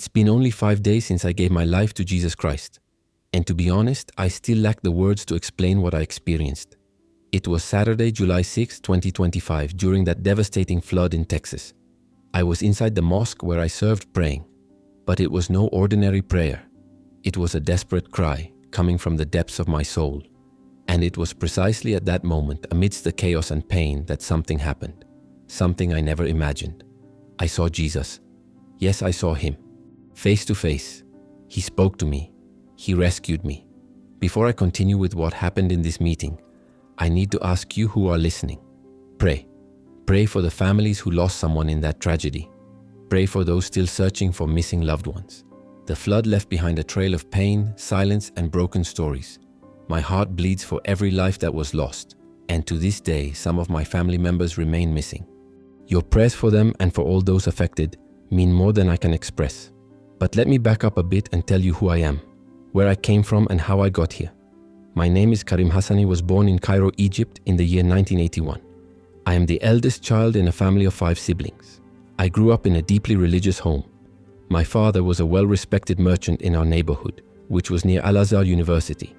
It's been only 5 days since I gave my life to Jesus Christ. And to be honest, I still lack the words to explain what I experienced. It was Saturday, July 6, 2025, during that devastating flood in Texas. I was inside the mosque where I served praying. But it was no ordinary prayer. It was a desperate cry coming from the depths of my soul. And it was precisely at that moment, amidst the chaos and pain, that something happened. Something I never imagined. I saw Jesus. Yes, I saw him. Face to face. He spoke to me. He rescued me. Before I continue with what happened in this meeting, I need to ask you who are listening. Pray. Pray for the families who lost someone in that tragedy. Pray for those still searching for missing loved ones. The flood left behind a trail of pain, silence, and broken stories. My heart bleeds for every life that was lost, and to this day, some of my family members remain missing. Your prayers for them and for all those affected mean more than I can express. But let me back up a bit and tell you who I am, where I came from and how I got here. My name is Karim Hassani, was born in Cairo, Egypt in the year 1981. I am the eldest child in a family of 5 siblings. I grew up in a deeply religious home. My father was a well-respected merchant in our neighborhood, which was near Al-Azhar University.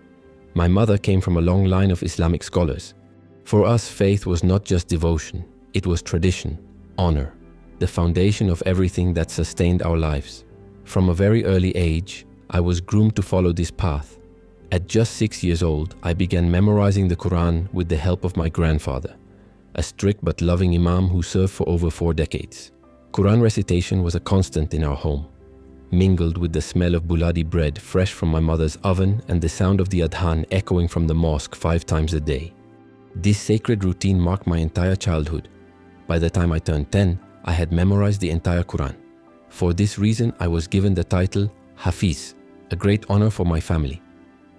My mother came from a long line of Islamic scholars. For us, faith was not just devotion, it was tradition, honor, the foundation of everything that sustained our lives. From a very early age, I was groomed to follow this path. At just 6 years old, I began memorizing the Quran with the help of my grandfather, a strict but loving imam who served for over 4 decades. Quran recitation was a constant in our home, mingled with the smell of buladi bread fresh from my mother's oven and the sound of the adhan echoing from the mosque 5 times a day. This sacred routine marked my entire childhood. By the time I turned 10, I had memorized the entire Quran. For this reason, I was given the title Hafiz, a great honor for my family.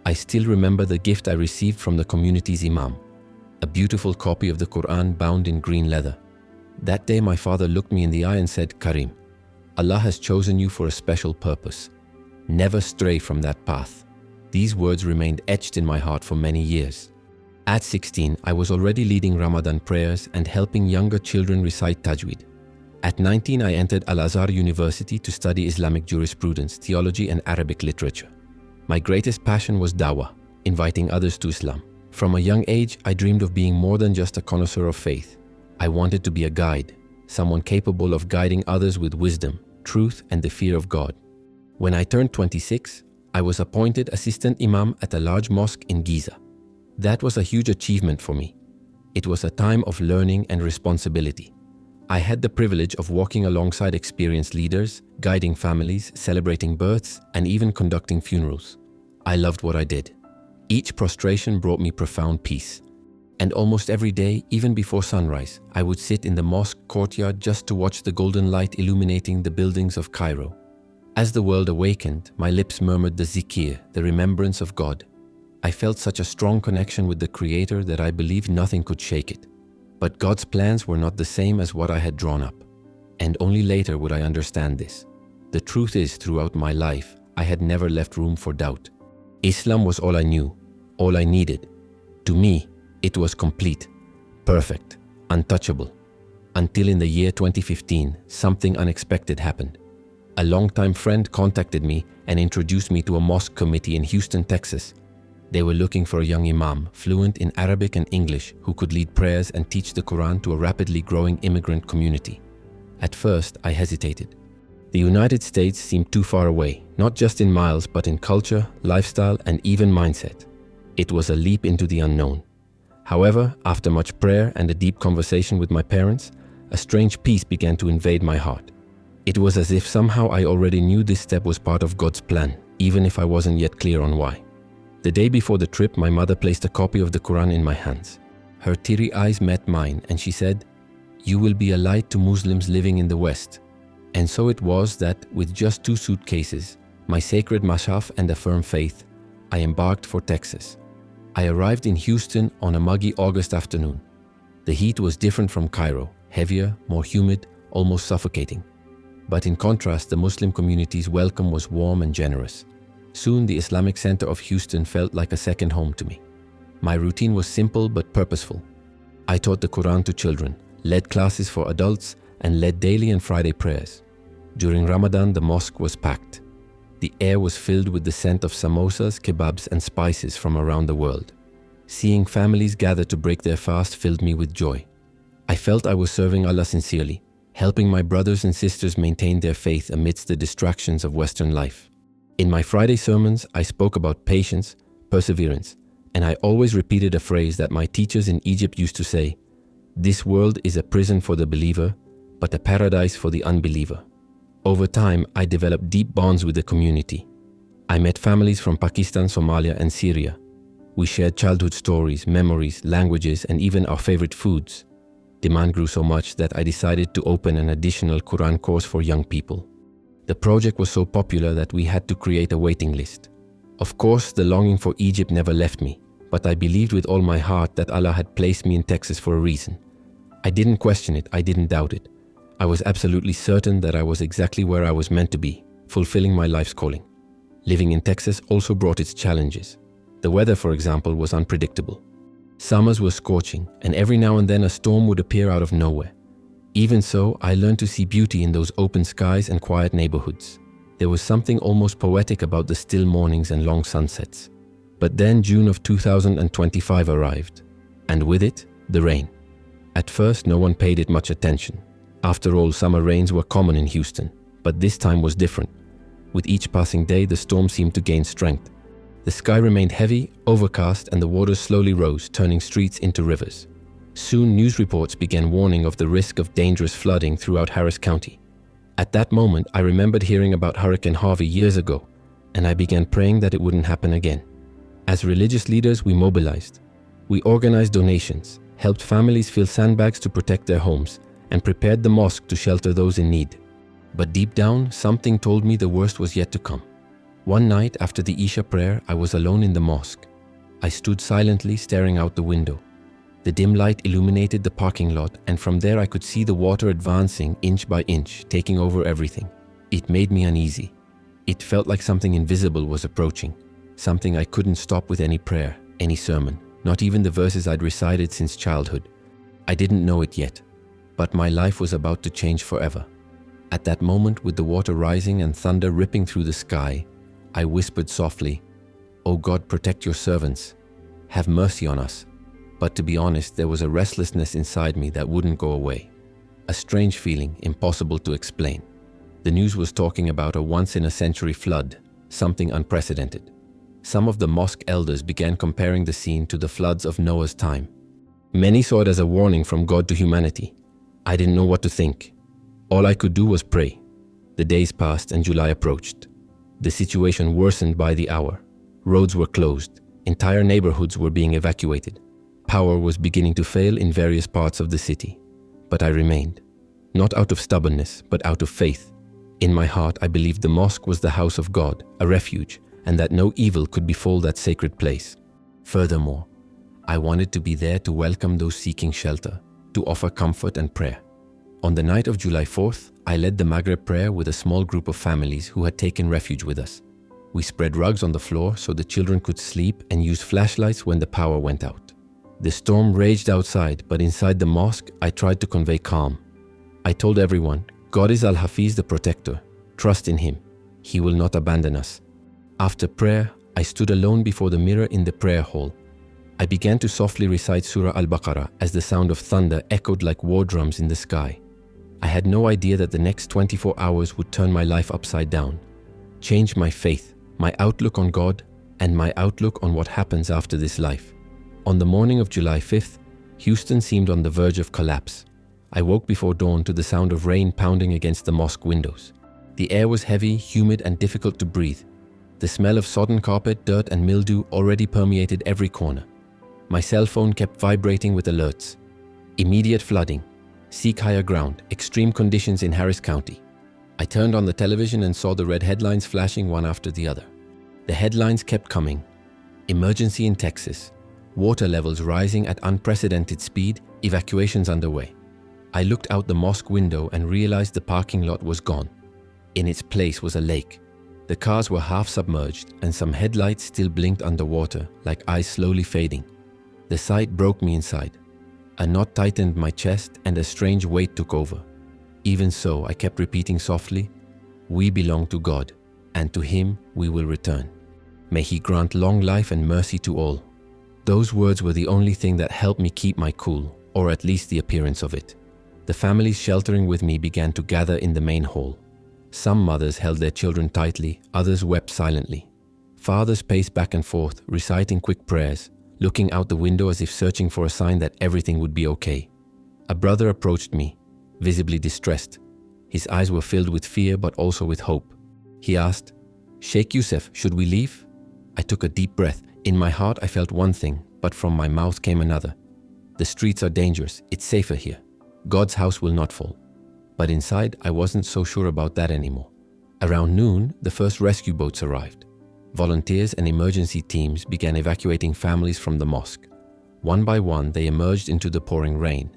I still remember the gift I received from the community's imam, a beautiful copy of the Quran bound in green leather. That day, my father looked me in the eye and said, "Karim, Allah has chosen you for a special purpose. Never stray from that path." These words remained etched in my heart for many years. At 16, I was already leading Ramadan prayers and helping younger children recite Tajweed. At 19, I entered Al-Azhar University to study Islamic jurisprudence, theology, and Arabic literature. My greatest passion was dawah, inviting others to Islam. From a young age, I dreamed of being more than just a connoisseur of faith. I wanted to be a guide, someone capable of guiding others with wisdom, truth, and the fear of God. When I turned 26, I was appointed assistant imam at a large mosque in Giza. That was a huge achievement for me. It was a time of learning and responsibility. I had the privilege of walking alongside experienced leaders, guiding families, celebrating births, and even conducting funerals. I loved what I did. Each prostration brought me profound peace. And almost every day, even before sunrise, I would sit in the mosque courtyard just to watch the golden light illuminating the buildings of Cairo. As the world awakened, my lips murmured the zikir, the remembrance of God. I felt such a strong connection with the Creator that I believed nothing could shake it. But God's plans were not the same as what I had drawn up. And only later would I understand this. The truth is, throughout my life, I had never left room for doubt. Islam was all I knew, all I needed. To me, it was complete, perfect, untouchable. Until in the year 2015, something unexpected happened. A longtime friend contacted me and introduced me to a mosque committee in Houston, Texas. They were looking for a young imam, fluent in Arabic and English, who could lead prayers and teach the Quran to a rapidly growing immigrant community. At first, I hesitated. The United States seemed too far away, not just in miles, but in culture, lifestyle, and even mindset. It was a leap into the unknown. However, after much prayer and a deep conversation with my parents, a strange peace began to invade my heart. It was as if somehow I already knew this step was part of God's plan, even if I wasn't yet clear on why. The day before the trip, my mother placed a copy of the Quran in my hands. Her teary eyes met mine and she said, "You will be a light to Muslims living in the West." And so it was that, with just 2 suitcases, my sacred mashaf and a firm faith, I embarked for Texas. I arrived in Houston on a muggy August afternoon. The heat was different from Cairo, heavier, more humid, almost suffocating. But in contrast, the Muslim community's welcome was warm and generous. Soon, the Islamic center of Houston felt like a second home to me. My routine was simple but purposeful. I taught the Quran to children, led classes for adults, and led daily and Friday prayers. During Ramadan, the mosque was packed. The air was filled with the scent of samosas, kebabs, and spices from around the world. Seeing families gather to break their fast filled me with joy. I felt I was serving Allah sincerely, helping my brothers and sisters maintain their faith amidst the distractions of Western life. In my Friday sermons, I spoke about patience, perseverance, and I always repeated a phrase that my teachers in Egypt used to say: "This world is a prison for the believer, but a paradise for the unbeliever." Over time, I developed deep bonds with the community. I met families from Pakistan, Somalia, and Syria. We shared childhood stories, memories, languages, and even our favorite foods. Demand grew so much that I decided to open an additional Quran course for young people. The project was so popular that we had to create a waiting list. Of course, the longing for Egypt never left me, but I believed with all my heart that Allah had placed me in Texas for a reason. I didn't question it, I didn't doubt it. I was absolutely certain that I was exactly where I was meant to be, fulfilling my life's calling. Living in Texas also brought its challenges. The weather, for example, was unpredictable. Summers were scorching, and every now and then a storm would appear out of nowhere. Even so, I learned to see beauty in those open skies and quiet neighborhoods. There was something almost poetic about the still mornings and long sunsets. But then June of 2025 arrived, and with it, the rain. At first, no one paid it much attention. After all, summer rains were common in Houston, but this time was different. With each passing day, the storm seemed to gain strength. The sky remained heavy, overcast, and the waters slowly rose, turning streets into rivers. Soon, news reports began warning of the risk of dangerous flooding throughout Harris County. At that moment, I remembered hearing about Hurricane Harvey years ago, and I began praying that it wouldn't happen again. As religious leaders, we mobilized. We organized donations, helped families fill sandbags to protect their homes, and prepared the mosque to shelter those in need. But deep down, something told me the worst was yet to come. One night after the Isha prayer, I was alone in the mosque. I stood silently staring out the window. The dim light illuminated the parking lot, and from there I could see the water advancing inch by inch, taking over everything. It made me uneasy. It felt like something invisible was approaching, something I couldn't stop with any prayer, any sermon, not even the verses I'd recited since childhood. I didn't know it yet, but my life was about to change forever. At that moment, with the water rising and thunder ripping through the sky, I whispered softly, "O God, protect your servants. Have mercy on us." But to be honest, there was a restlessness inside me that wouldn't go away. A strange feeling, impossible to explain. The news was talking about a once-in-a-century flood, something unprecedented. Some of the mosque elders began comparing the scene to the floods of Noah's time. Many saw it as a warning from God to humanity. I didn't know what to think. All I could do was pray. The days passed and July approached. The situation worsened by the hour. Roads were closed. Entire neighborhoods were being evacuated. Power was beginning to fail in various parts of the city. But I remained. Not out of stubbornness, but out of faith. In my heart, I believed the mosque was the house of God, a refuge, and that no evil could befall that sacred place. Furthermore, I wanted to be there to welcome those seeking shelter, to offer comfort and prayer. On the night of July 4th, I led the Maghrib prayer with a small group of families who had taken refuge with us. We spread rugs on the floor so the children could sleep and used flashlights when the power went out. The storm raged outside, but inside the mosque, I tried to convey calm. I told everyone, God is Al-Hafiz, the protector. Trust in Him. He will not abandon us. After prayer, I stood alone before the mirror in the prayer hall. I began to softly recite Surah Al-Baqarah as the sound of thunder echoed like war drums in the sky. I had no idea that the next 24 hours would turn my life upside down, change my faith, my outlook on God, and my outlook on what happens after this life. On the morning of July 5th, Houston seemed on the verge of collapse. I woke before dawn to the sound of rain pounding against the mosque windows. The air was heavy, humid, and difficult to breathe. The smell of sodden carpet, dirt, and mildew already permeated every corner. My cell phone kept vibrating with alerts. Immediate flooding. Seek higher ground. Extreme conditions in Harris County. I turned on the television and saw the red headlines flashing one after the other. The headlines kept coming. Emergency in Texas. Water levels rising at unprecedented speed. Evacuations underway. I looked out the mosque window and realized the parking lot was gone. In its place was a lake. The cars were half submerged and some headlights still blinked underwater, like eyes slowly fading. The sight broke me inside. A knot tightened my chest and a strange weight took over. Even so, I kept repeating softly, We belong to God, and to Him we will return. May He grant long life and mercy to all." Those words were the only thing that helped me keep my cool, or at least the appearance of it. The families sheltering with me began to gather in the main hall. Some mothers held their children tightly, others wept silently. Fathers paced back and forth, reciting quick prayers, looking out the window as if searching for a sign that everything would be okay. A brother approached me, visibly distressed. His eyes were filled with fear but also with hope. He asked, "Sheikh Youssef, should we leave?" I took a deep breath. In my heart I felt one thing, but from my mouth came another. The streets are dangerous, it's safer here. God's house will not fall. But inside, I wasn't so sure about that anymore. Around noon, the first rescue boats arrived. Volunteers and emergency teams began evacuating families from the mosque. One by one, they emerged into the pouring rain.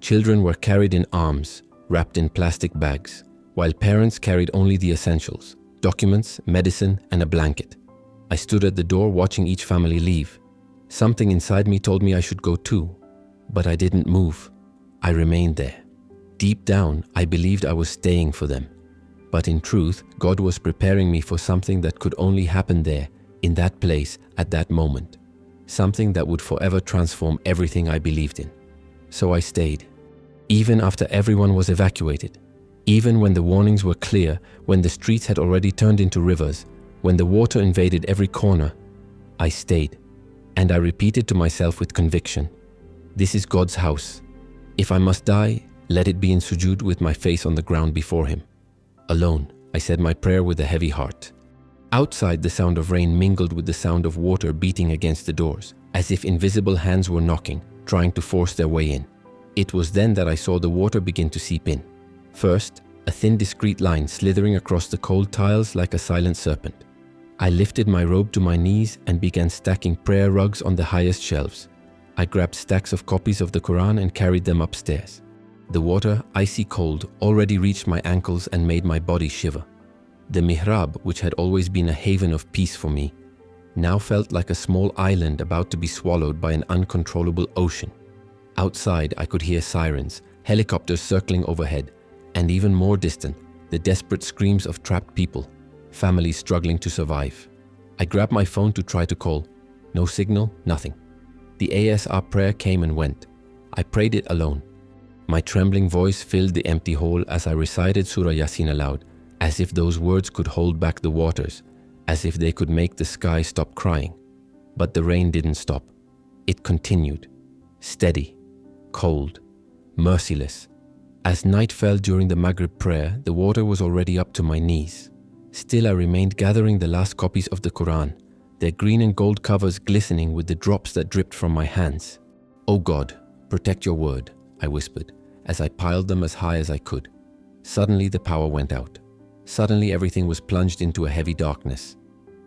Children were carried in arms, wrapped in plastic bags, while parents carried only the essentials: documents, medicine, and a blanket. I stood at the door watching each family leave. Something inside me told me I should go too, but I didn't move. I remained there. Deep down, I believed I was staying for them. But in truth, God was preparing me for something that could only happen there, in that place, at that moment. Something that would forever transform everything I believed in. So I stayed. Even after everyone was evacuated. Even when the warnings were clear, when the streets had already turned into rivers, when the water invaded every corner, I stayed. And I repeated to myself with conviction, "This is God's house. If I must die, let it be in sujood with my face on the ground before Him." Alone, I said my prayer with a heavy heart. Outside, the sound of rain mingled with the sound of water beating against the doors, as if invisible hands were knocking, trying to force their way in. It was then that I saw the water begin to seep in. First, a thin discreet line slithering across the cold tiles like a silent serpent. I lifted my robe to my knees and began stacking prayer rugs on the highest shelves. I grabbed stacks of copies of the Quran and carried them upstairs. The water, icy cold, already reached my ankles and made my body shiver. The mihrab, which had always been a haven of peace for me, now felt like a small island about to be swallowed by an uncontrollable ocean. Outside, I could hear sirens, helicopters circling overhead, and even more distant, the desperate screams of trapped people, families struggling to survive. I grabbed my phone to try to call. No signal, nothing. The ASR prayer came and went. I prayed it alone. My trembling voice filled the empty hall as I recited Surah Yasin aloud, as if those words could hold back the waters, as if they could make the sky stop crying. But the rain didn't stop. It continued, steady, cold, merciless. As night fell during the Maghrib prayer, the water was already up to my knees. Still, I remained gathering the last copies of the Quran, their green and gold covers glistening with the drops that dripped from my hands. "Oh God, protect your word," I whispered, as I piled them as high as I could. Suddenly, the power went out. Suddenly, everything was plunged into a heavy darkness.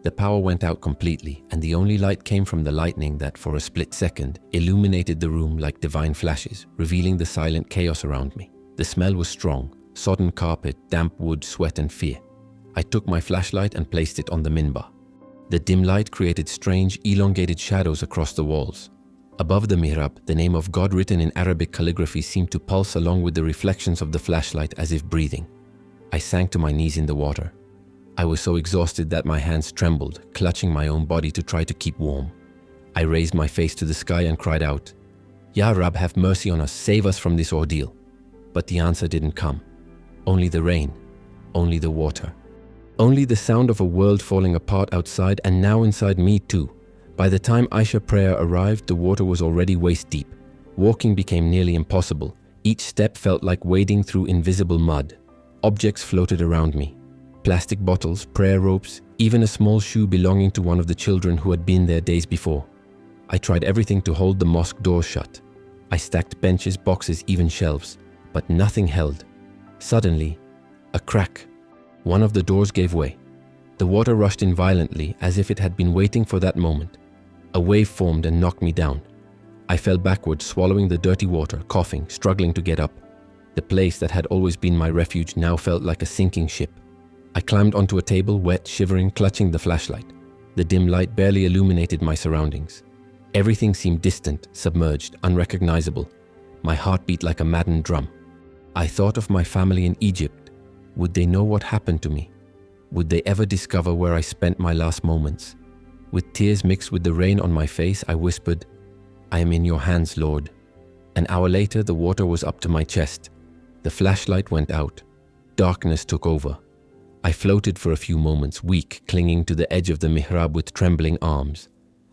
The power went out completely, and the only light came from the lightning that, for a split second, illuminated the room like divine flashes, revealing the silent chaos around me. The smell was strong: sodden carpet, damp wood, sweat, and fear. I took my flashlight and placed it on the minbar. The dim light created strange, elongated shadows across the walls. Above the mihrab, the name of God written in Arabic calligraphy seemed to pulse along with the reflections of the flashlight as if breathing. I sank to my knees in the water. I was so exhausted that my hands trembled, clutching my own body to try to keep warm. I raised my face to the sky and cried out, "Ya Rab, have mercy on us, save us from this ordeal." But the answer didn't come. Only the rain, only the water. Only the sound of a world falling apart outside and now inside me too. By the time Isha prayer arrived, the water was already waist deep. Walking became nearly impossible. Each step felt like wading through invisible mud. Objects floated around me. Plastic bottles, prayer ropes, even a small shoe belonging to one of the children who had been there days before. I tried everything to hold the mosque doors shut. I stacked benches, boxes, even shelves, but nothing held. Suddenly, a crack. One of the doors gave way. The water rushed in violently, as if it had been waiting for that moment. A wave formed and knocked me down. I fell backwards, swallowing the dirty water, coughing, struggling to get up. The place that had always been my refuge now felt like a sinking ship. I climbed onto a table, wet, shivering, clutching the flashlight. The dim light barely illuminated my surroundings. Everything seemed distant, submerged, unrecognizable. My heart beat like a maddened drum. I thought of my family in Egypt, Would they know what happened to me? Would they ever discover where I spent my last moments? With tears mixed with the rain on my face, I whispered, "I am in your hands, Lord." An hour later, the water was up to my chest. The flashlight went out. Darkness took over. I floated for a few moments, weak, clinging to the edge of the mihrab with trembling arms.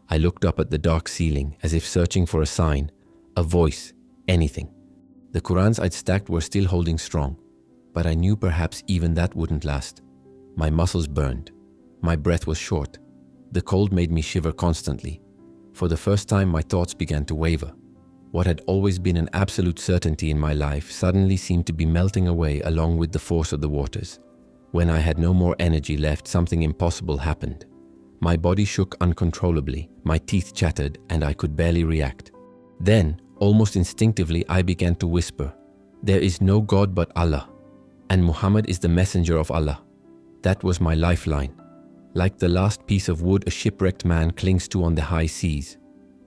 I looked up at the dark ceiling, as if searching for a sign, a voice, anything. The Qurans I'd stacked were still holding strong, but I knew perhaps even that wouldn't last. My muscles burned. My breath was short. The cold made me shiver constantly. For the first time, my thoughts began to waver. What had always been an absolute certainty in my life suddenly seemed to be melting away along with the force of the waters. When I had no more energy left, something impossible happened. My body shook uncontrollably, my teeth chattered, and I could barely react. Then, almost instinctively, I began to whisper, "There is no God but Allah, and Muhammad is the messenger of Allah." That was my lifeline. Like the last piece of wood a shipwrecked man clings to on the high seas.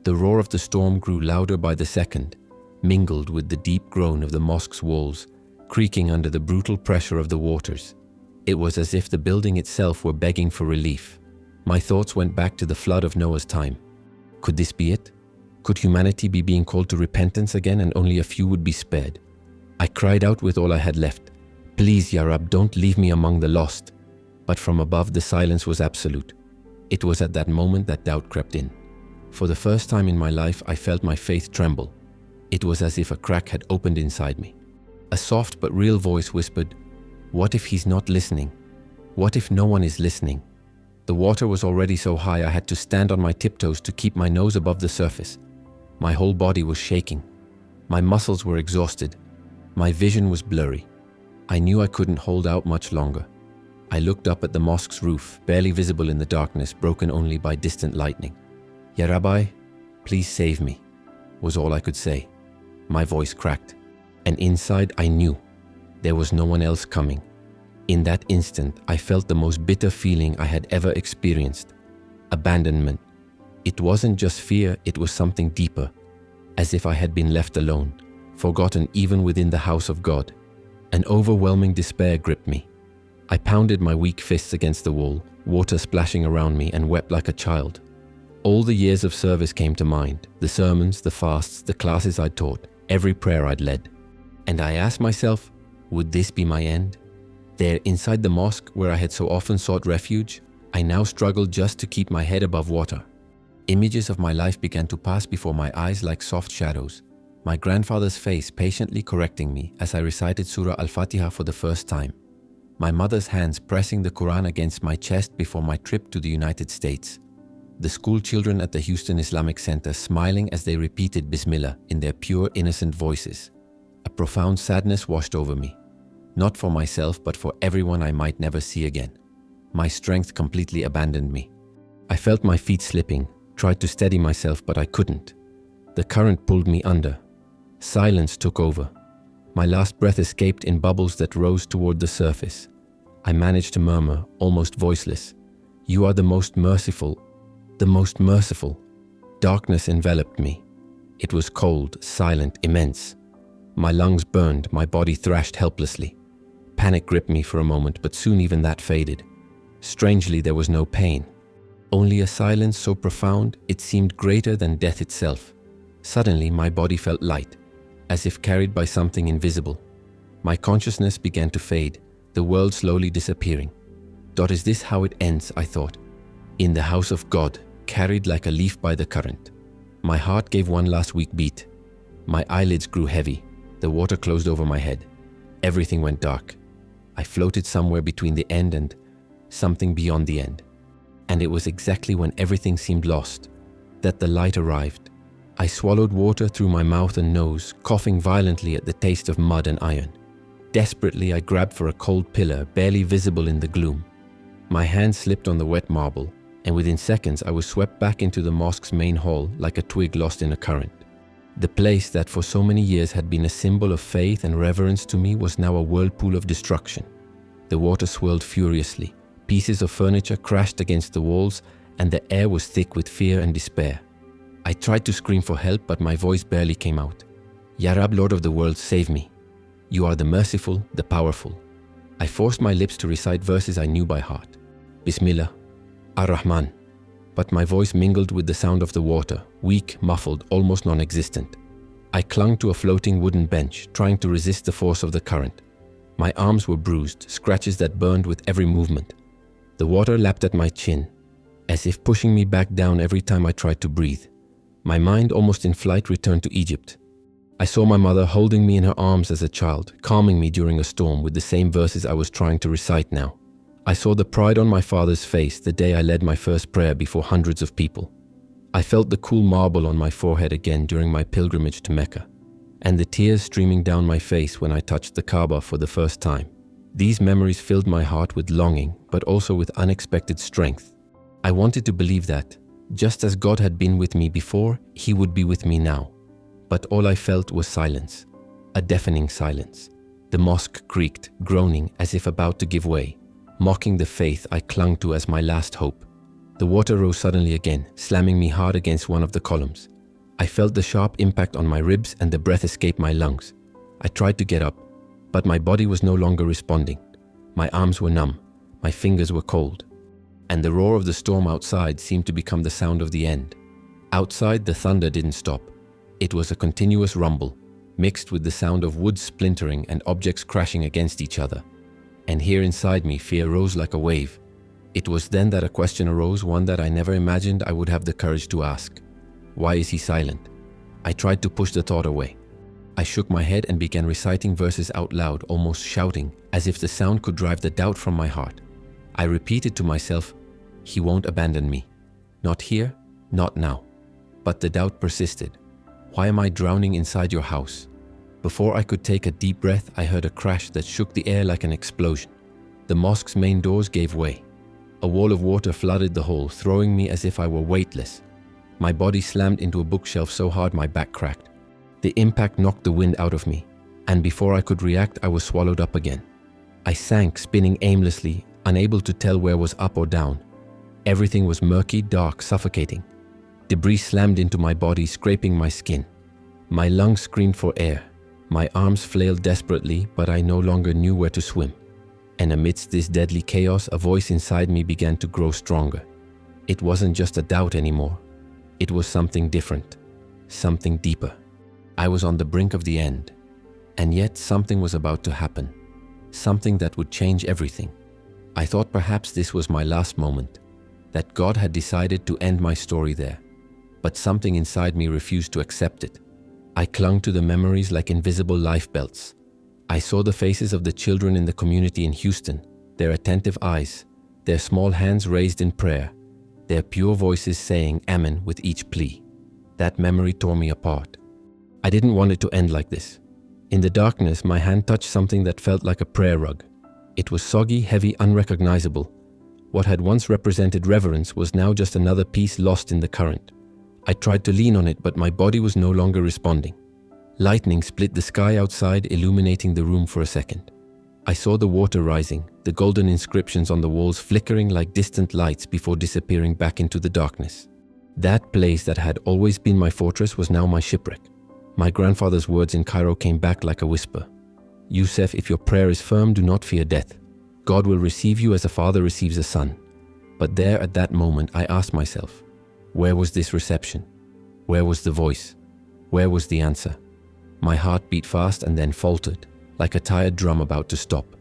The roar of the storm grew louder by the second, mingled with the deep groan of the mosque's walls, creaking under the brutal pressure of the waters. It was as if the building itself were begging for relief. My thoughts went back to the flood of Noah's time. Could this be it? Could humanity be being called to repentance again and only a few would be spared? I cried out with all I had left, "Please, Ya Rab, don't leave me among the lost." But from above the silence was absolute. It was at that moment that doubt crept in. For the first time in my life, I felt my faith tremble. It was as if a crack had opened inside me. A soft but real voice whispered, "What if he's not listening? What if no one is listening?" The water was already so high I had to stand on my tiptoes to keep my nose above the surface. My whole body was shaking. My muscles were exhausted. My vision was blurry. I knew I couldn't hold out much longer. I looked up at the mosque's roof, barely visible in the darkness, broken only by distant lightning. "Ya Rabbi, please save me," was all I could say. My voice cracked, and inside I knew there was no one else coming. In that instant, I felt the most bitter feeling I had ever experienced. Abandonment. It wasn't just fear, it was something deeper, as if I had been left alone, forgotten even within the house of God. An overwhelming despair gripped me. I pounded my weak fists against the wall, water splashing around me, and wept like a child. All the years of service came to mind, the sermons, the fasts, the classes I'd taught, every prayer I'd led. And I asked myself, would this be my end? There, inside the mosque where I had so often sought refuge, I now struggled just to keep my head above water. Images of my life began to pass before my eyes like soft shadows. My grandfather's face patiently correcting me as I recited Surah Al-Fatiha for the first time. My mother's hands pressing the Quran against my chest before my trip to the United States. The school children at the Houston Islamic Center smiling as they repeated Bismillah in their pure, innocent voices. A profound sadness washed over me. Not for myself, but for everyone I might never see again. My strength completely abandoned me. I felt my feet slipping, tried to steady myself, but I couldn't. The current pulled me under. Silence took over. My last breath escaped in bubbles that rose toward the surface. I managed to murmur, almost voiceless, "You are the most merciful, the most merciful." Darkness enveloped me. It was cold, silent, immense. My lungs burned, my body thrashed helplessly. Panic gripped me for a moment, but soon even that faded. Strangely, there was no pain. Only a silence so profound, it seemed greater than death itself. Suddenly, my body felt light, as if carried by something invisible. My consciousness began to fade, the world slowly disappearing. Is this how it ends, I thought. In the house of God, carried like a leaf by the current. My heart gave one last weak beat. My eyelids grew heavy. The water closed over my head. Everything went dark. I floated somewhere between the end and something beyond the end. And it was exactly when everything seemed lost that the light arrived. I swallowed water through my mouth and nose, coughing violently at the taste of mud and iron. Desperately, I grabbed for a cold pillar, barely visible in the gloom. My hand slipped on the wet marble, and within seconds I was swept back into the mosque's main hall like a twig lost in a current. The place that for so many years had been a symbol of faith and reverence to me was now a whirlpool of destruction. The water swirled furiously. Pieces of furniture crashed against the walls, and the air was thick with fear and despair. I tried to scream for help, but my voice barely came out. "Ya Rab, Lord of the world, save me. You are the merciful, the powerful." I forced my lips to recite verses I knew by heart. Bismillah, Ar-Rahman. But my voice mingled with the sound of the water, weak, muffled, almost non-existent. I clung to a floating wooden bench, trying to resist the force of the current. My arms were bruised, scratches that burned with every movement. The water lapped at my chin, as if pushing me back down every time I tried to breathe. My mind, almost in flight, returned to Egypt. I saw my mother holding me in her arms as a child, calming me during a storm with the same verses I was trying to recite now. I saw the pride on my father's face the day I led my first prayer before hundreds of people. I felt the cool marble on my forehead again during my pilgrimage to Mecca, and the tears streaming down my face when I touched the Kaaba for the first time. These memories filled my heart with longing, but also with unexpected strength. I wanted to believe that, just as God had been with me before, He would be with me now. But all I felt was silence, a deafening silence. The mosque creaked, groaning as if about to give way, mocking the faith I clung to as my last hope. The water rose suddenly again, slamming me hard against one of the columns. I felt the sharp impact on my ribs and the breath escape my lungs. I tried to get up, but my body was no longer responding. My arms were numb, my fingers were cold, and the roar of the storm outside seemed to become the sound of the end. Outside, the thunder didn't stop. It was a continuous rumble, mixed with the sound of wood splintering and objects crashing against each other. And here inside me, fear rose like a wave. It was then that a question arose, one that I never imagined I would have the courage to ask. Why is he silent? I tried to push the thought away. I shook my head and began reciting verses out loud, almost shouting, as if the sound could drive the doubt from my heart. I repeated to myself, He won't abandon me. Not here, not now. But the doubt persisted. Why am I drowning inside your house? Before I could take a deep breath, I heard a crash that shook the air like an explosion. The mosque's main doors gave way. A wall of water flooded the hall, throwing me as if I were weightless. My body slammed into a bookshelf so hard my back cracked. The impact knocked the wind out of me, and before I could react, I was swallowed up again. I sank, spinning aimlessly, unable to tell where was up or down. Everything was murky, dark, suffocating. Debris slammed into my body, scraping my skin. My lungs screamed for air. My arms flailed desperately, but I no longer knew where to swim. And amidst this deadly chaos, a voice inside me began to grow stronger. It wasn't just a doubt anymore. It was something different, something deeper. I was on the brink of the end, and yet something was about to happen, something that would change everything. I thought perhaps this was my last moment, that God had decided to end my story there, but something inside me refused to accept it. I clung to the memories like invisible life belts. I saw the faces of the children in the community in Houston, their attentive eyes, their small hands raised in prayer, their pure voices saying Amen with each plea. That memory tore me apart. I didn't want it to end like this. In the darkness, my hand touched something that felt like a prayer rug. It was soggy, heavy, unrecognizable. What had once represented reverence was now just another piece lost in the current. I tried to lean on it, but my body was no longer responding. Lightning split the sky outside, illuminating the room for a second. I saw the water rising, the golden inscriptions on the walls flickering like distant lights before disappearing back into the darkness. That place that had always been my fortress was now my shipwreck. My grandfather's words in Cairo came back like a whisper. Youssef, if your prayer is firm, do not fear death. God will receive you as a father receives a son. But there at that moment, I asked myself, where was this reception? Where was the voice? Where was the answer? My heart beat fast and then faltered, like a tired drum about to stop.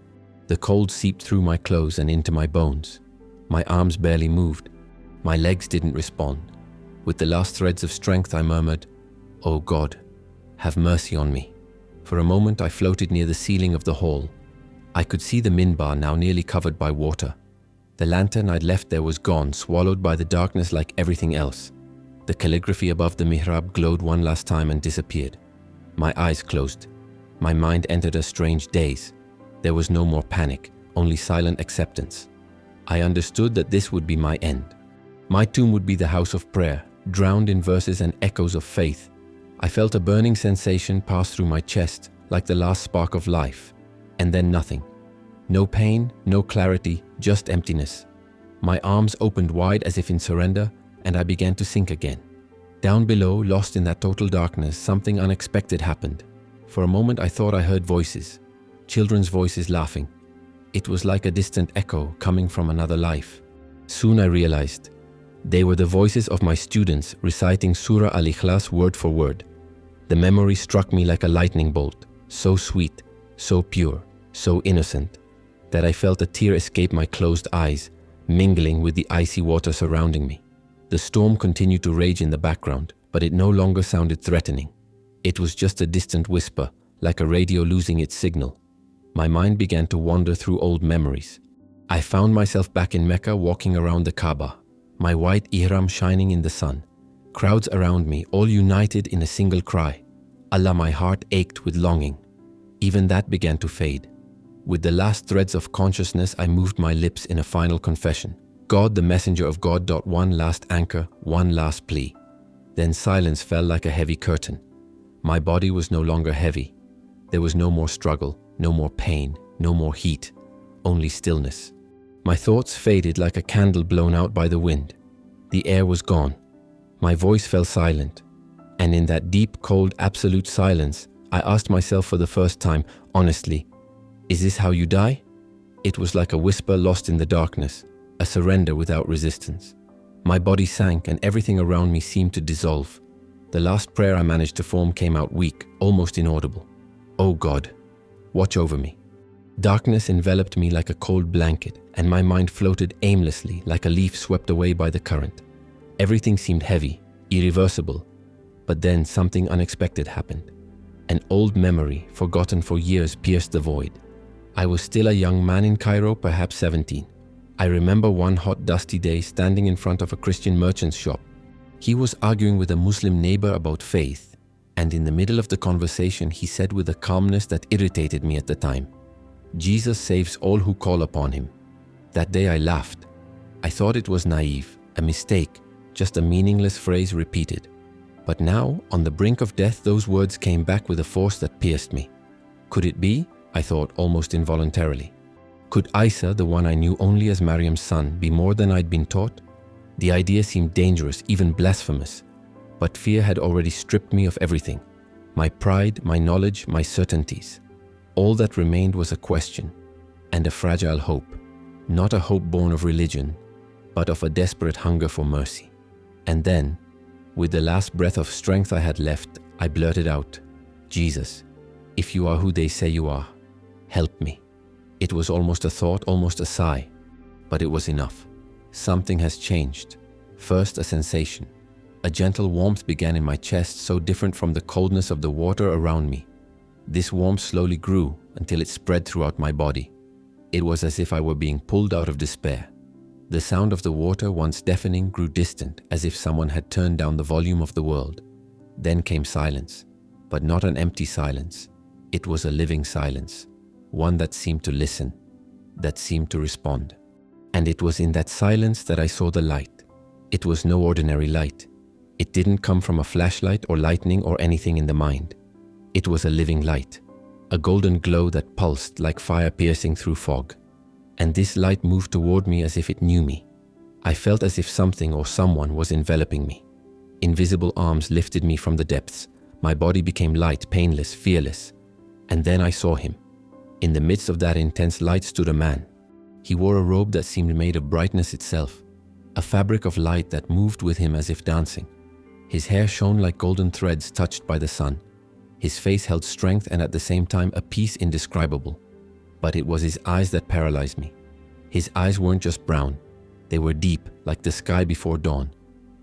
The cold seeped through my clothes and into my bones. My arms barely moved. My legs didn't respond. With the last threads of strength, I murmured, "Oh God, have mercy on me." For a moment, I floated near the ceiling of the hall. I could see the minbar now nearly covered by water. The lantern I'd left there was gone, swallowed by the darkness like everything else. The calligraphy above the mihrab glowed one last time and disappeared. My eyes closed. My mind entered a strange daze. There was no more panic, only silent acceptance. I understood that this would be my end. My tomb would be the house of prayer, drowned in verses and echoes of faith. I felt a burning sensation pass through my chest, like the last spark of life. And then nothing. No pain, no clarity, just emptiness. My arms opened wide as if in surrender, and I began to sink again. Down below, lost in that total darkness, something unexpected happened. For a moment I thought I heard voices, children's voices laughing. It was like a distant echo coming from another life. Soon I realized they were the voices of my students reciting Surah Al-Ikhlas word for word. The memory struck me like a lightning bolt, so sweet, so pure, so innocent, that I felt a tear escape my closed eyes, mingling with the icy water surrounding me. The storm continued to rage in the background, but it no longer sounded threatening. It was just a distant whisper, like a radio losing its signal. My mind began to wander through old memories. I found myself back in Mecca walking around the Kaaba, my white ihram shining in the sun. Crowds around me, all united in a single cry. Allah, my heart ached with longing. Even that began to fade. With the last threads of consciousness, I moved my lips in a final confession. God, the messenger of God. One last anchor, one last plea. Then silence fell like a heavy curtain. My body was no longer heavy. There was no more struggle, no more pain, no more heat, only stillness. My thoughts faded like a candle blown out by the wind. The air was gone. My voice fell silent. And in that deep, cold, absolute silence, I asked myself for the first time, honestly, is this how you die? It was like a whisper lost in the darkness, a surrender without resistance. My body sank and everything around me seemed to dissolve. The last prayer I managed to form came out weak, almost inaudible. Oh God, watch over me. Darkness enveloped me like a cold blanket, and my mind floated aimlessly like a leaf swept away by the current. Everything seemed heavy, irreversible, but then something unexpected happened. An old memory, forgotten for years, pierced the void. I was still a young man in Cairo, perhaps 17. I remember one hot, dusty day standing in front of a Christian merchant's shop. He was arguing with a Muslim neighbor about faith, and in the middle of the conversation, he said with a calmness that irritated me at the time, "Jesus saves all who call upon him." That day I laughed. I thought it was naive, a mistake, just a meaningless phrase repeated. But now, on the brink of death, those words came back with a force that pierced me. Could it be? I thought, almost involuntarily. Could Isa, the one I knew only as Mariam's son, be more than I'd been taught? The idea seemed dangerous, even blasphemous. But fear had already stripped me of everything. My pride, my knowledge, my certainties. All that remained was a question, and a fragile hope. Not a hope born of religion, but of a desperate hunger for mercy. And then, with the last breath of strength I had left, I blurted out, "Jesus, if you are who they say you are, help me." It was almost a thought, almost a sigh, but it was enough. Something has changed. First, a sensation. A gentle warmth began in my chest, so different from the coldness of the water around me. This warmth slowly grew until it spread throughout my body. It was as if I were being pulled out of despair. The sound of the water, once deafening, grew distant, as if someone had turned down the volume of the world. Then came silence, but not an empty silence. It was a living silence, one that seemed to listen, that seemed to respond. And it was in that silence that I saw the light. It was no ordinary light. It didn't come from a flashlight or lightning or anything in the mind. It was a living light, a golden glow that pulsed like fire piercing through fog. And this light moved toward me as if it knew me. I felt as if something or someone was enveloping me. Invisible arms lifted me from the depths. My body became light, painless, fearless. And then I saw him. In the midst of that intense light stood a man. He wore a robe that seemed made of brightness itself, a fabric of light that moved with him as if dancing. His hair shone like golden threads touched by the sun. His face held strength and at the same time a peace indescribable. But it was his eyes that paralyzed me. His eyes weren't just brown. They were deep, like the sky before dawn.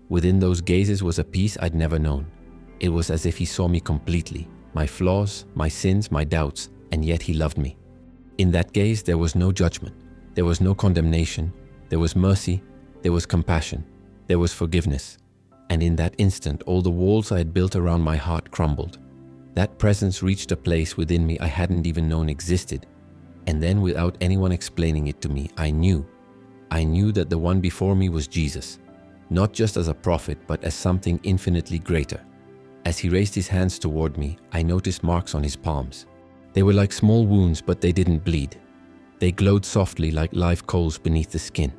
Within those gazes was a peace I'd never known. It was as if he saw me completely, my flaws, my sins, my doubts, and yet he loved me. In that gaze, there was no judgment. There was no condemnation. There was mercy. There was compassion. There was forgiveness. And in that instant, all the walls I had built around my heart crumbled. That presence reached a place within me I hadn't even known existed. And then, without anyone explaining it to me, I knew that the one before me was Jesus, not just as a prophet, but as something infinitely greater. As he raised his hands toward me, I noticed marks on his palms. They were like small wounds, but they didn't bleed. They glowed softly like live coals beneath the skin.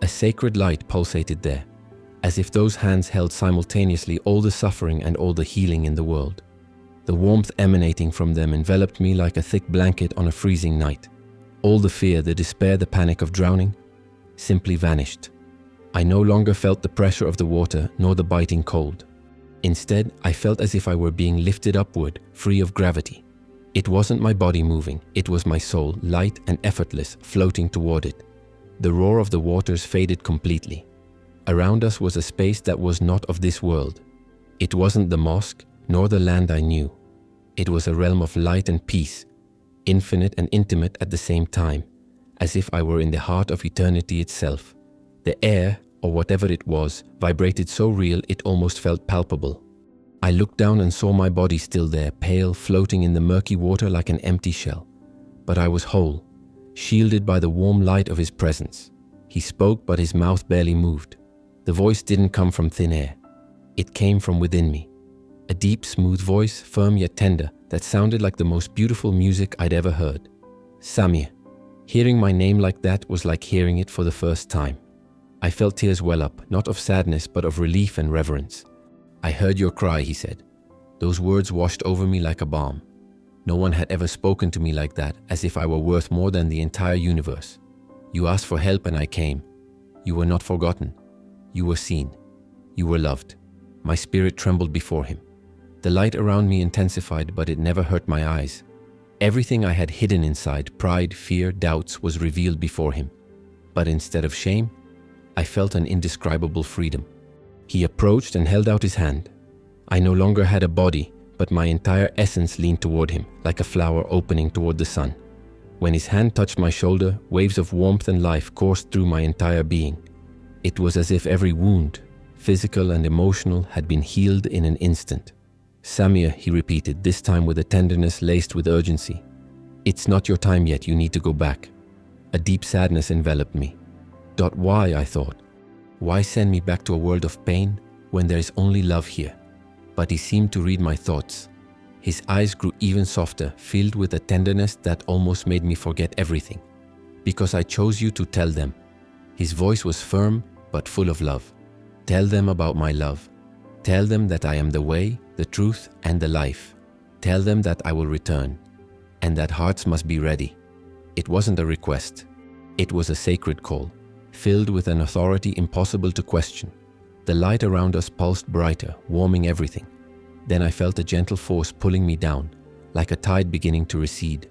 A sacred light pulsated there, as if those hands held simultaneously all the suffering and all the healing in the world. The warmth emanating from them enveloped me like a thick blanket on a freezing night. All the fear, the despair, the panic of drowning simply vanished. I no longer felt the pressure of the water nor the biting cold. Instead, I felt as if I were being lifted upward, free of gravity. It wasn't my body moving, it was my soul, light and effortless, floating toward it. The roar of the waters faded completely. Around us was a space that was not of this world. It wasn't the mosque, nor the land I knew. It was a realm of light and peace, infinite and intimate at the same time, as if I were in the heart of eternity itself. The air, or whatever it was, vibrated so real it almost felt palpable. I looked down and saw my body still there, pale, floating in the murky water like an empty shell. But I was whole, shielded by the warm light of his presence. He spoke, but his mouth barely moved. The voice didn't come from thin air. It came from within me. A deep, smooth voice, firm yet tender, that sounded like the most beautiful music I'd ever heard. Samir. Hearing my name like that was like hearing it for the first time. I felt tears well up, not of sadness, but of relief and reverence. "I heard your cry," he said. Those words washed over me like a balm. No one had ever spoken to me like that, as if I were worth more than the entire universe. "You asked for help and I came. You were not forgotten. You were seen. You were loved." My spirit trembled before him. The light around me intensified, but it never hurt my eyes. Everything I had hidden inside, pride, fear, doubts, was revealed before him. But instead of shame, I felt an indescribable freedom. He approached and held out his hand. I no longer had a body, but my entire essence leaned toward him, like a flower opening toward the sun. When his hand touched my shoulder, waves of warmth and life coursed through my entire being. It was as if every wound, physical and emotional, had been healed in an instant. "Samir," he repeated, this time with a tenderness laced with urgency. "It's not your time yet, you need to go back." A deep sadness enveloped me. Why, I thought. Why send me back to a world of pain when there is only love here? But he seemed to read my thoughts. His eyes grew even softer, filled with a tenderness that almost made me forget everything. "Because I chose you to tell them." His voice was firm, but full of love. "Tell them about my love. Tell them that I am the way, the truth, and the life. Tell them that I will return, and that hearts must be ready." It wasn't a request. It was a sacred call, filled with an authority impossible to question. The light around us pulsed brighter, warming everything. Then I felt a gentle force pulling me down, like a tide beginning to recede.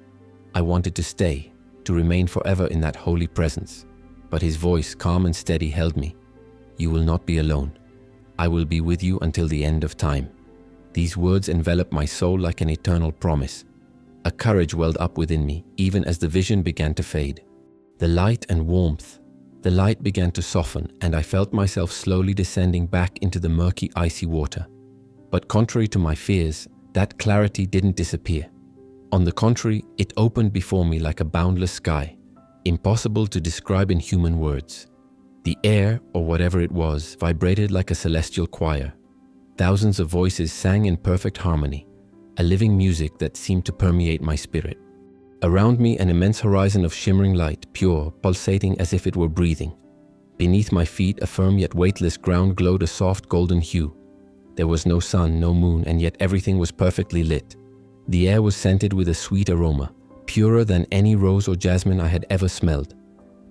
I wanted to stay, to remain forever in that holy presence. But his voice, calm and steady, held me. "You will not be alone. I will be with you until the end of time." These words enveloped my soul like an eternal promise. A courage welled up within me, even as the vision began to fade. The light and warmth. The light began to soften, and I felt myself slowly descending back into the murky, icy water. But contrary to my fears, that clarity didn't disappear. On the contrary, it opened before me like a boundless sky, impossible to describe in human words. The air, or whatever it was, vibrated like a celestial choir. Thousands of voices sang in perfect harmony, a living music that seemed to permeate my spirit. Around me, an immense horizon of shimmering light, pure, pulsating as if it were breathing. Beneath my feet, a firm yet weightless ground glowed a soft golden hue. There was no sun, no moon, and yet everything was perfectly lit. The air was scented with a sweet aroma, purer than any rose or jasmine I had ever smelled.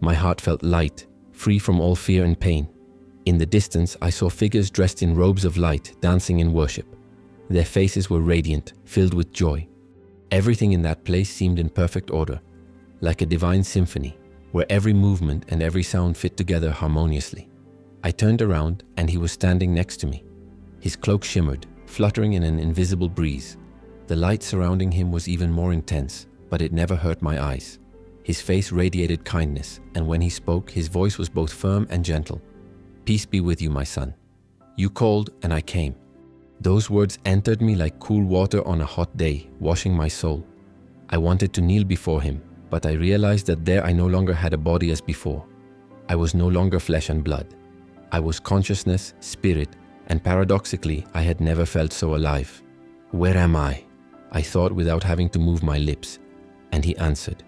My heart felt light, free from all fear and pain. In the distance, I saw figures dressed in robes of light, dancing in worship. Their faces were radiant, filled with joy. Everything in that place seemed in perfect order, like a divine symphony, where every movement and every sound fit together harmoniously. I turned around, and he was standing next to me. His cloak shimmered, fluttering in an invisible breeze. The light surrounding him was even more intense, but it never hurt my eyes. His face radiated kindness, and when he spoke, his voice was both firm and gentle. "Peace be with you, my son. You called, and I came." Those words entered me like cool water on a hot day, washing my soul. I wanted to kneel before him, but I realized that there I no longer had a body as before. I was no longer flesh and blood. I was consciousness, spirit, and paradoxically, I had never felt so alive. "Where am I?" I thought without having to move my lips, and he answered,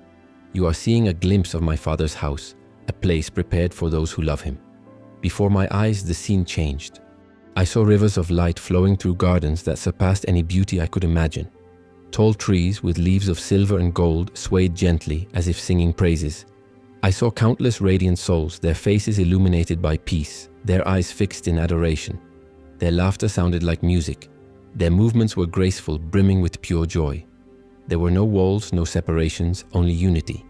"You are seeing a glimpse of my Father's house, a place prepared for those who love him." Before my eyes, the scene changed. I saw rivers of light flowing through gardens that surpassed any beauty I could imagine. Tall trees with leaves of silver and gold swayed gently as if singing praises. I saw countless radiant souls, their faces illuminated by peace, their eyes fixed in adoration. Their laughter sounded like music. Their movements were graceful, brimming with pure joy. There were no walls, no separations, only unity.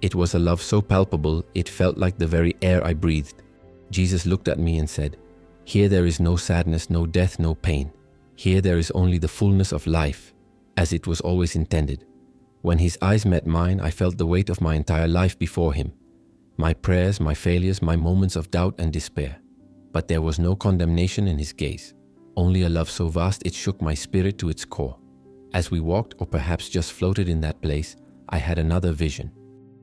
It was a love so palpable, it felt like the very air I breathed. Jesus looked at me and said, "Here there is no sadness, no death, no pain. Here there is only the fullness of life, as it was always intended." When his eyes met mine, I felt the weight of my entire life before him. My prayers, my failures, my moments of doubt and despair. But there was no condemnation in his gaze, only a love so vast it shook my spirit to its core. As we walked, or perhaps just floated in that place, I had another vision.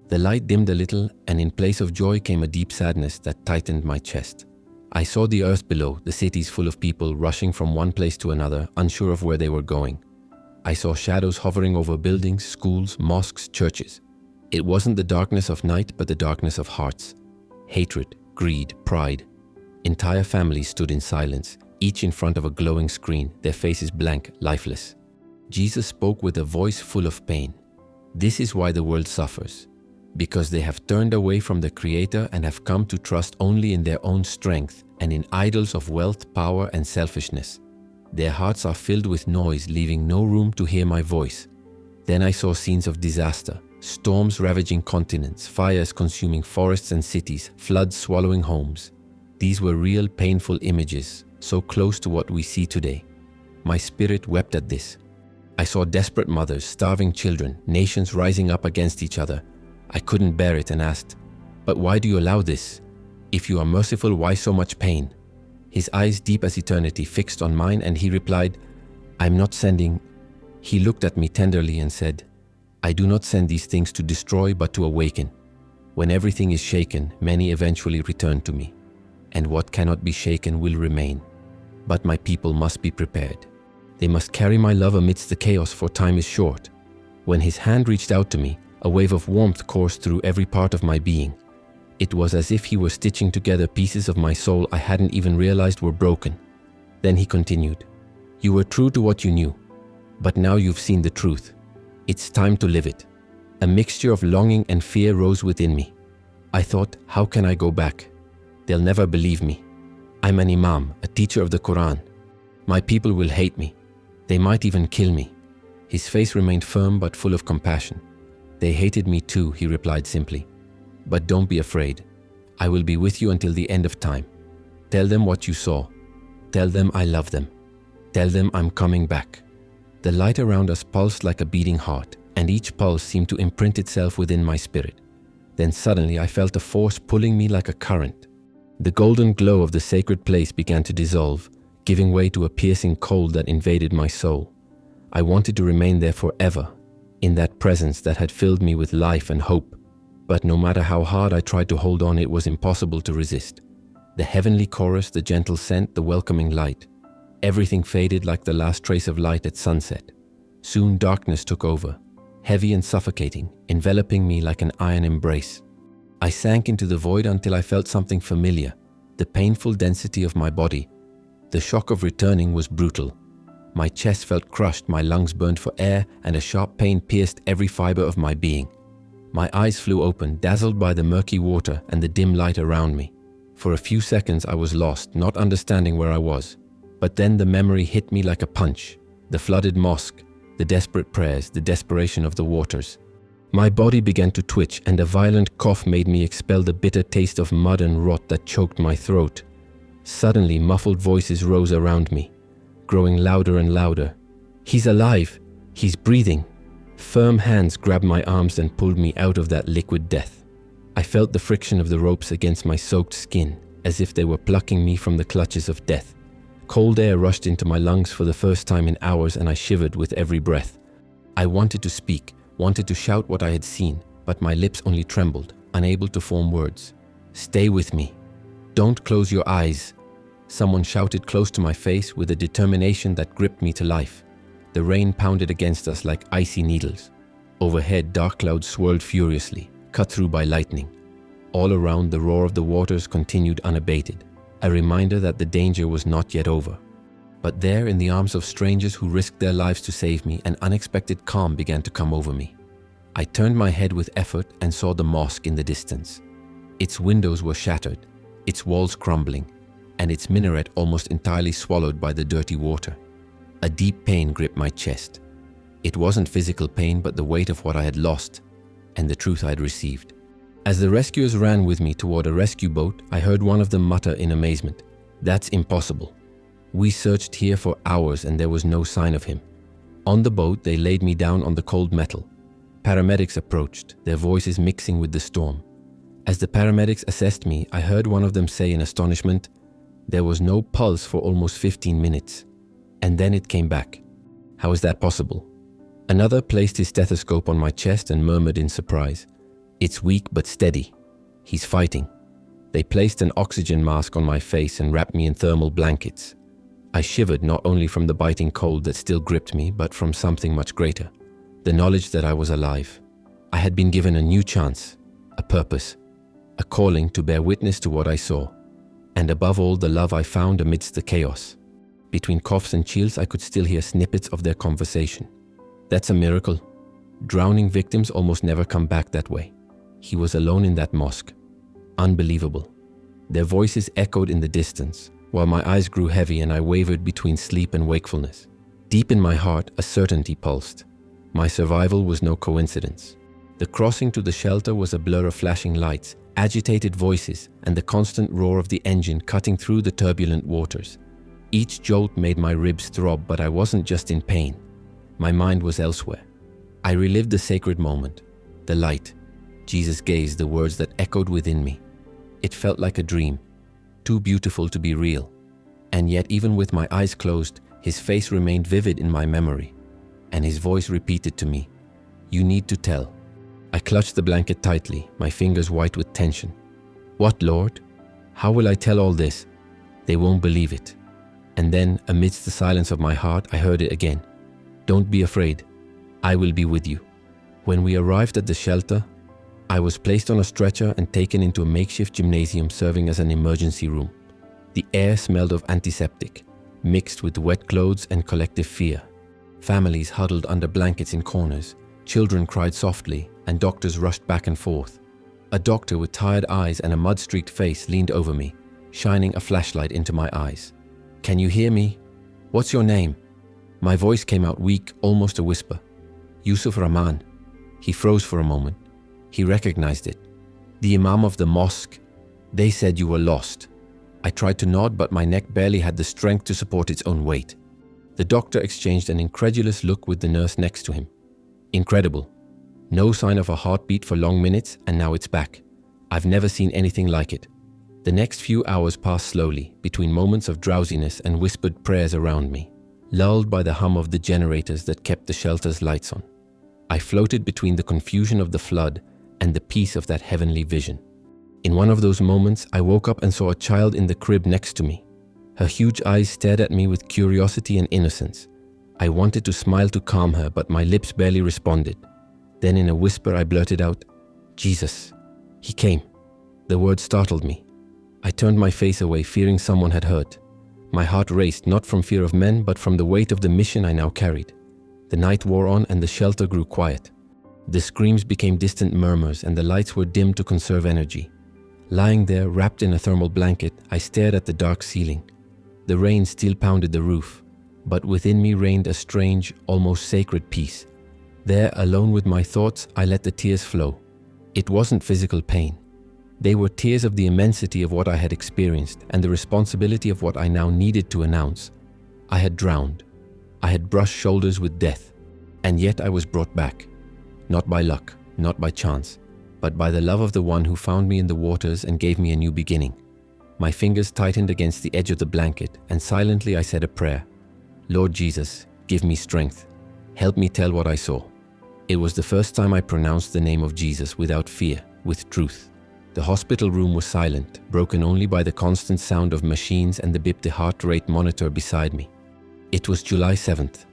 The light dimmed a little, and in place of joy came a deep sadness that tightened my chest. I saw the earth below, the cities full of people rushing from one place to another, unsure of where they were going. I saw shadows hovering over buildings, schools, mosques, churches. It wasn't the darkness of night, but the darkness of hearts. Hatred, greed, pride. Entire families stood in silence, each in front of a glowing screen, their faces blank, lifeless. Jesus spoke with a voice full of pain. "This is why the world suffers, because they have turned away from the Creator and have come to trust only in their own strength and in idols of wealth, power, and selfishness. Their hearts are filled with noise, leaving no room to hear my voice." Then I saw scenes of disaster, storms ravaging continents, fires consuming forests and cities, floods swallowing homes. These were real, painful images, so close to what we see today. My spirit wept at this. I saw desperate mothers, starving children, nations rising up against each other. I couldn't bear it and asked, "But why do you allow this? If you are merciful, why so much pain?" His eyes, deep as eternity, fixed on mine, and he replied, "I'm not sending..." He looked at me tenderly and said, "I do not send these things to destroy, but to awaken. When everything is shaken, many eventually return to me, and what cannot be shaken will remain. But my people must be prepared. They must carry my love amidst the chaos, for time is short." When his hand reached out to me, a wave of warmth coursed through every part of my being. It was as if he were stitching together pieces of my soul I hadn't even realized were broken. Then he continued, "You were true to what you knew, but now you've seen the truth. It's time to live it." A mixture of longing and fear rose within me. I thought, how can I go back? They'll never believe me. I'm an imam, a teacher of the Quran. My people will hate me. They might even kill me. His face remained firm but full of compassion. "They hated me too," he replied simply. "But don't be afraid. I will be with you until the end of time. Tell them what you saw. Tell them I love them. Tell them I'm coming back." The light around us pulsed like a beating heart, and each pulse seemed to imprint itself within my spirit. Then suddenly I felt a force pulling me like a current. The golden glow of the sacred place began to dissolve, giving way to a piercing cold that invaded my soul. I wanted to remain there forever, in that presence that had filled me with life and hope. But no matter how hard I tried to hold on, it was impossible to resist. The heavenly chorus, the gentle scent, the welcoming light. Everything faded like the last trace of light at sunset. Soon darkness took over, heavy and suffocating, enveloping me like an iron embrace. I sank into the void until I felt something familiar, the painful density of my body. The shock of returning was brutal. My chest felt crushed, my lungs burned for air, and a sharp pain pierced every fiber of my being. My eyes flew open, dazzled by the murky water and the dim light around me. For a few seconds I was lost, not understanding where I was. But then the memory hit me like a punch. The flooded mosque, the desperate prayers, the desperation of the waters. My body began to twitch, and a violent cough made me expel the bitter taste of mud and rot that choked my throat. Suddenly, muffled voices rose around me, growing louder and louder. "He's alive! He's breathing!" Firm hands grabbed my arms and pulled me out of that liquid death. I felt the friction of the ropes against my soaked skin, as if they were plucking me from the clutches of death. Cold air rushed into my lungs for the first time in hours, and I shivered with every breath. I wanted to speak, wanted to shout what I had seen, but my lips only trembled, unable to form words. "Stay with me. Don't close your eyes." Someone shouted close to my face with a determination that gripped me to life. The rain pounded against us like icy needles. Overhead, dark clouds swirled furiously, cut through by lightning. All around, the roar of the waters continued unabated, a reminder that the danger was not yet over. But there, in the arms of strangers who risked their lives to save me, an unexpected calm began to come over me. I turned my head with effort and saw the mosque in the distance. Its windows were shattered, its walls crumbling, and its minaret almost entirely swallowed by the dirty water. A deep pain gripped my chest. It wasn't physical pain, but the weight of what I had lost and the truth I had received. As the rescuers ran with me toward a rescue boat, I heard one of them mutter in amazement, "That's impossible. We searched here for hours and there was no sign of him." On the boat, they laid me down on the cold metal. Paramedics approached, their voices mixing with the storm. As the paramedics assessed me, I heard one of them say in astonishment, "There was no pulse for almost 15 minutes. And then it came back. How is that possible?" Another placed his stethoscope on my chest and murmured in surprise, "It's weak but steady. He's fighting." They placed an oxygen mask on my face and wrapped me in thermal blankets. I shivered not only from the biting cold that still gripped me, but from something much greater, the knowledge that I was alive. I had been given a new chance, a purpose, a calling to bear witness to what I saw, and above all, the love I found amidst the chaos. Between coughs and chills, I could still hear snippets of their conversation. That's a miracle. Drowning victims almost never come back that way. He was alone in that mosque. Unbelievable. Their voices echoed in the distance, while my eyes grew heavy and I wavered between sleep and wakefulness. Deep in my heart, a certainty pulsed. My survival was no coincidence. The crossing to the shelter was a blur of flashing lights, agitated voices, and the constant roar of the engine cutting through the turbulent waters. Each jolt made my ribs throb, but I wasn't just in pain. My mind was elsewhere. I relived the sacred moment, the light, Jesus' gaze, the words that echoed within me. It felt like a dream, too beautiful to be real. And yet, even with my eyes closed, his face remained vivid in my memory, and his voice repeated to me, "You need to tell." I clutched the blanket tightly, my fingers white with tension. "What, Lord? How will I tell all this? They won't believe it." And then, amidst the silence of my heart, I heard it again. "Don't be afraid. I will be with you." When we arrived at the shelter, I was placed on a stretcher and taken into a makeshift gymnasium serving as an emergency room. The air smelled of antiseptic, mixed with wet clothes and collective fear. Families huddled under blankets in corners, children cried softly, and doctors rushed back and forth. A doctor with tired eyes and a mud-streaked face leaned over me, shining a flashlight into my eyes. "Can you hear me? What's your name?" My voice came out weak, almost a whisper. "Yusuf Rahman." He froze for a moment. He recognized it. "The imam of the mosque. They said you were lost." I tried to nod, but my neck barely had the strength to support its own weight. The doctor exchanged an incredulous look with the nurse next to him. Incredible. No sign of a heartbeat for long minutes, and now it's back. I've never seen anything like it. The next few hours passed slowly, between moments of drowsiness and whispered prayers around me, lulled by the hum of the generators that kept the shelter's lights on. I floated between the confusion of the flood and the peace of that heavenly vision. In one of those moments, I woke up and saw a child in the crib next to me. Her huge eyes stared at me with curiosity and innocence. I wanted to smile to calm her, but my lips barely responded. Then in a whisper, I blurted out, "Jesus." He came. The word startled me. I turned my face away, fearing someone had hurt. My heart raced, not from fear of men, but from the weight of the mission I now carried. The night wore on and the shelter grew quiet. The screams became distant murmurs and the lights were dimmed to conserve energy. Lying there, wrapped in a thermal blanket, I stared at the dark ceiling. The rain still pounded the roof, but within me reigned a strange, almost sacred peace. There, alone with my thoughts, I let the tears flow. It wasn't physical pain. They were tears of the immensity of what I had experienced and the responsibility of what I now needed to announce. I had drowned. I had brushed shoulders with death. And yet I was brought back. Not by luck, not by chance, but by the love of the one who found me in the waters and gave me a new beginning. My fingers tightened against the edge of the blanket, and silently I said a prayer. "Lord Jesus, give me strength. Help me tell what I saw." It was the first time I pronounced the name of Jesus without fear, with truth. The hospital room was silent, broken only by the constant sound of machines and the beep the heart rate monitor beside me. It was July 7th,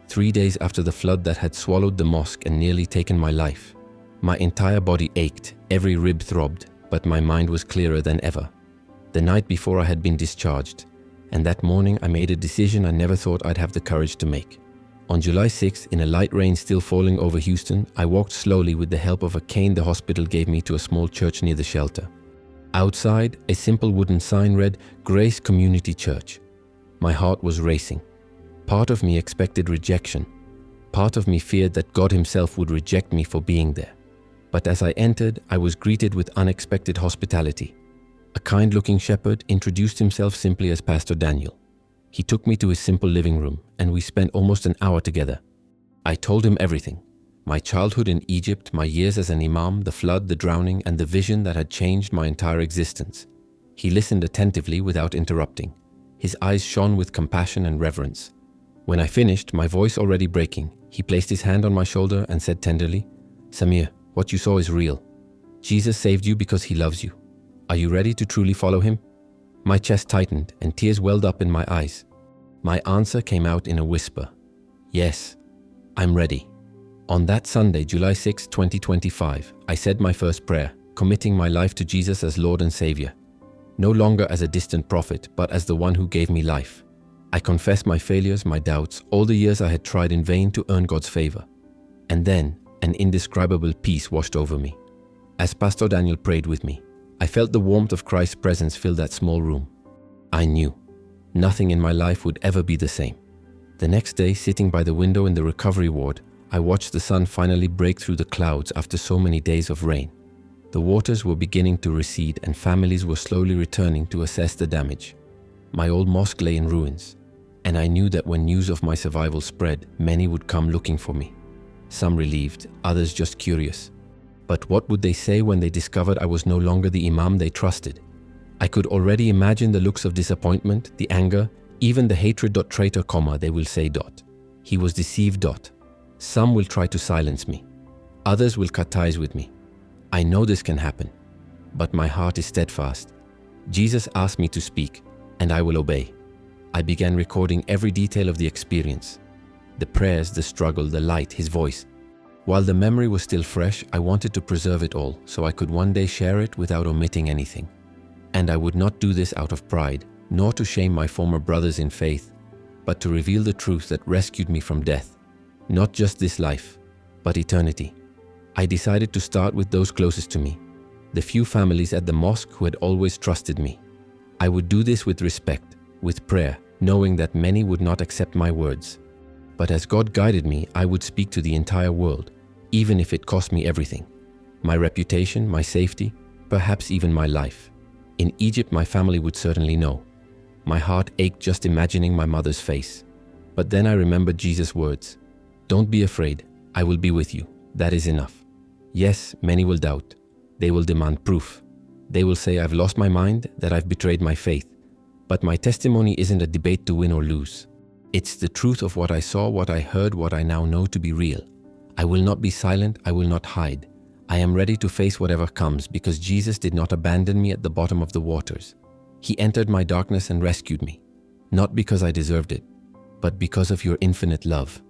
3 days after the flood that had swallowed the mosque and nearly taken my life. My entire body ached, every rib throbbed, but my mind was clearer than ever. The night before I had been discharged, And that morning I made a decision I never thought I'd have the courage to make. On July 6th, in a light rain still falling over Houston, I walked slowly with the help of a cane the hospital gave me to a small church near the shelter. Outside, a simple wooden sign read, Grace Community Church. My heart was racing. Part of me expected rejection. Part of me feared that God Himself would reject me for being there. But as I entered, I was greeted with unexpected hospitality. A kind-looking shepherd introduced himself simply as Pastor Daniel. He took me to his simple living room, and we spent almost an hour together. I told him everything. My childhood in Egypt, my years as an imam, the flood, the drowning, and the vision that had changed my entire existence. He listened attentively without interrupting. His eyes shone with compassion and reverence. When I finished, my voice already breaking, he placed his hand on my shoulder and said tenderly, Samir, what you saw is real. Jesus saved you because He loves you. Are you ready to truly follow Him? My chest tightened and tears welled up in my eyes. My answer came out in a whisper. Yes, I'm ready. On that Sunday, July 6, 2025, I said my first prayer, committing my life to Jesus as Lord and Savior. No longer as a distant prophet, but as the one who gave me life. I confessed my failures, my doubts, all the years I had tried in vain to earn God's favor. And then, an indescribable peace washed over me. As Pastor Daniel prayed with me, I felt the warmth of Christ's presence fill that small room. I knew nothing in my life would ever be the same. The next day, sitting by the window in the recovery ward, I watched the sun finally break through the clouds after so many days of rain. The waters were beginning to recede and families were slowly returning to assess the damage. My old mosque lay in ruins, and I knew that when news of my survival spread, many would come looking for me. Some relieved, others just curious. But what would they say when they discovered I was no longer the imam they trusted? I could already imagine the looks of disappointment, the anger, even the hatred. Traitor, they will say. He was deceived. Some will try to silence me. Others will cut ties with me. I know this can happen, but my heart is steadfast. Jesus asked me to speak, and I will obey. I began recording every detail of the experience. The prayers, the struggle, the light, His voice. While the memory was still fresh, I wanted to preserve it all so I could one day share it without omitting anything. And I would not do this out of pride, nor to shame my former brothers in faith, but to reveal the truth that rescued me from death. Not just this life, but eternity. I decided to start with those closest to me, the few families at the mosque who had always trusted me. I would do this with respect, with prayer, knowing that many would not accept my words. But as God guided me, I would speak to the entire world, even if it cost me everything. My reputation, my safety, perhaps even my life. In Egypt, my family would certainly know. My heart ached just imagining my mother's face. But then I remembered Jesus' words. Don't be afraid, I will be with you. That is enough. Yes, many will doubt. They will demand proof. They will say I've lost my mind, that I've betrayed my faith. But my testimony isn't a debate to win or lose. It's the truth of what I saw, what I heard, what I now know to be real. I will not be silent, I will not hide. I am ready to face whatever comes because Jesus did not abandon me at the bottom of the waters. He entered my darkness and rescued me. Not because I deserved it, but because of your infinite love.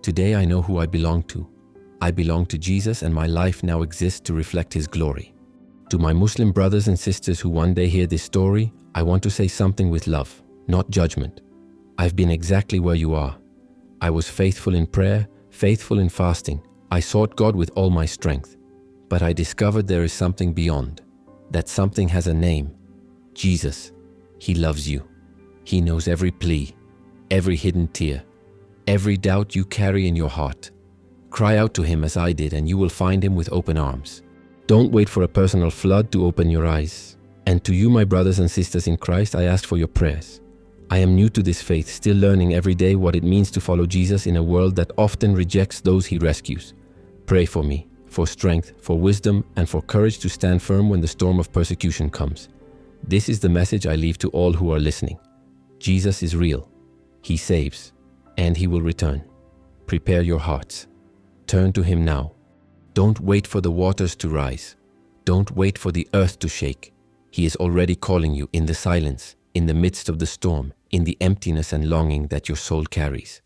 Today I know who I belong to. I belong to Jesus, and my life now exists to reflect His glory. To my Muslim brothers and sisters who one day hear this story, I want to say something with love, not judgment. I've been exactly where you are. I was faithful in prayer, faithful in fasting. I sought God with all my strength. But I discovered there is something beyond. That something has a name. Jesus. He loves you. He knows every plea, every hidden tear, every doubt you carry in your heart. Cry out to Him as I did, and you will find Him with open arms. Don't wait for a personal flood to open your eyes. And to you, my brothers and sisters in Christ, I ask for your prayers. I am new to this faith, still learning every day what it means to follow Jesus in a world that often rejects those He rescues. Pray for me, for strength, for wisdom, and for courage to stand firm when the storm of persecution comes. This is the message I leave to all who are listening. Jesus is real. He saves, and He will return. Prepare your hearts. Turn to Him now. Don't wait for the waters to rise. Don't wait for the earth to shake. He is already calling you in the silence, in the midst of the storm, in the emptiness and longing that your soul carries.